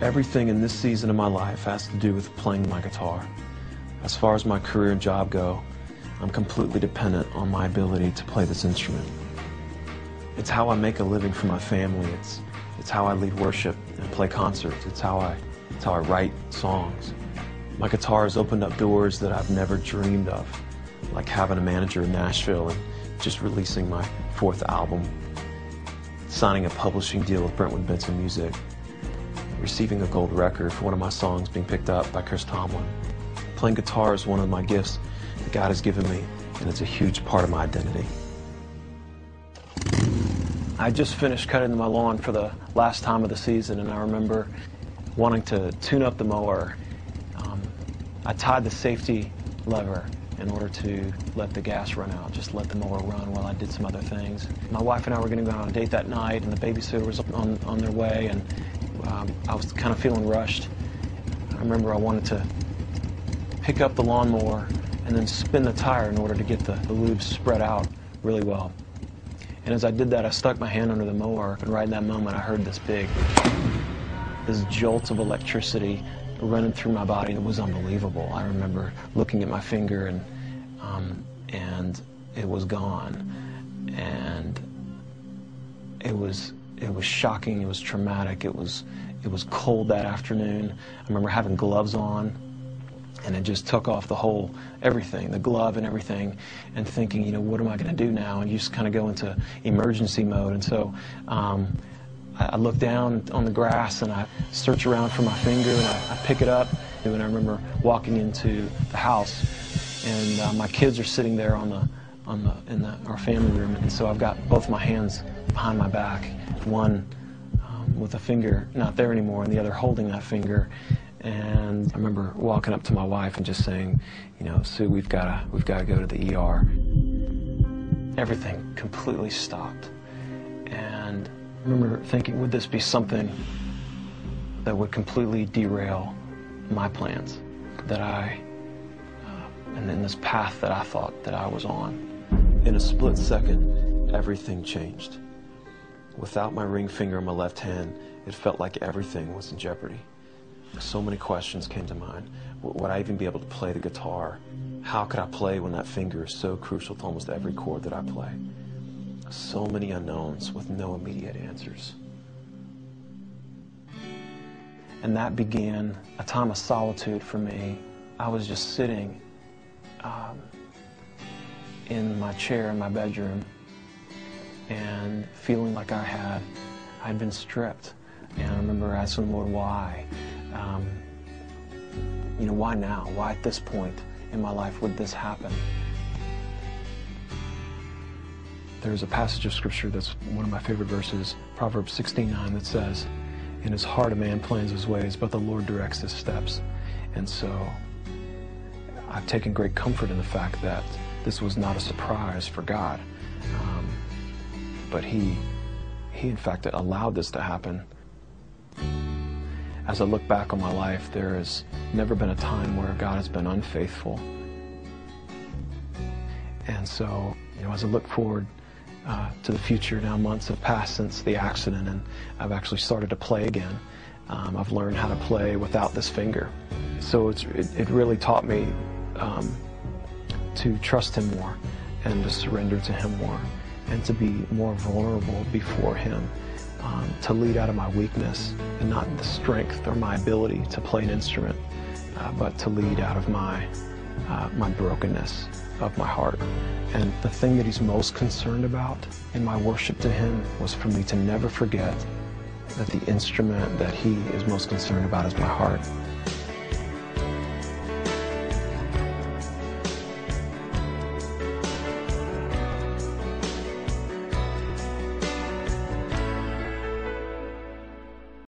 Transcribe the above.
Everything in this season of my life has to do with playing my guitar. As far as my career and job go, I'm completely dependent on my ability to play this instrument. It's how I make a living for my family. It's how I lead worship and play concerts. It's how I write songs. My guitar has opened up doors that I've never dreamed of, like having a manager in Nashville and just releasing my 4th album, signing a publishing deal with Brentwood Benson Music, receiving a gold record for one of my songs being picked up by Chris Tomlin. Playing guitar is one of my gifts that God has given me, and it's a huge part of my identity. I just finished cutting my lawn for the last time of the season, and I remember wanting to tune up the mower. I tied the safety lever in order to let the gas run out, just let the mower run while I did some other things. My wife and I were going to go on a date that night, and the babysitter was on their way, and I was kind of feeling rushed. I remember I wanted to pick up the lawnmower and then spin the tire in order to get the lube spread out really well. And as I did that, I stuck my hand under the mower, and right in that moment I heard this jolt of electricity running through my body. It was unbelievable. I remember looking at my finger, and it was gone. And it was shocking. It was traumatic. It was cold that afternoon. I remember having gloves on, and it just took off everything, the glove and everything, and thinking, what am I going to do now? And you just kind of go into emergency mode. And so I look down on the grass, and I search around for my finger, and I pick it up. And I remember walking into the house, and my kids are sitting there in our family room, and so I've got both my hands behind my back, one with a finger not there anymore, and the other holding that finger. And I remember walking up to my wife and just saying, Sue, we've got to go to the ER. Everything completely stopped, and I remember thinking, would this be something that would completely derail my plans, and in this path that I thought that I was on? In a split second, everything changed. Without my ring finger on my left hand, it felt like everything was in jeopardy. So many questions came to mind. Would I even be able to play the guitar? How could I play when that finger is so crucial to almost every chord that I play? So many unknowns with no immediate answers. And that began a time of solitude for me. I was just sitting in my chair in my bedroom and feeling like I had been stripped. And I remember asking the Lord, why? Why now? Why at this point in my life would this happen? There's a passage of Scripture that's one of my favorite verses, Proverbs 16:9, that says, "In his heart a man plans his ways, but the Lord directs his steps." And so I've taken great comfort in the fact that this was not a surprise for God, but He in fact allowed this to happen. As I look back on my life, there has never been a time where God has been unfaithful. And so, as I look forward to the future, now months have passed since the accident, and I've actually started to play again. I've learned how to play without this finger. So it really taught me to trust Him more, and to surrender to Him more, and to be more vulnerable before Him. To lead out of my weakness, and not the strength or my ability to play an instrument, but to lead out of my brokenness of my heart. And the thing that He's most concerned about in my worship to Him was for me to never forget that the instrument that He is most concerned about is my heart.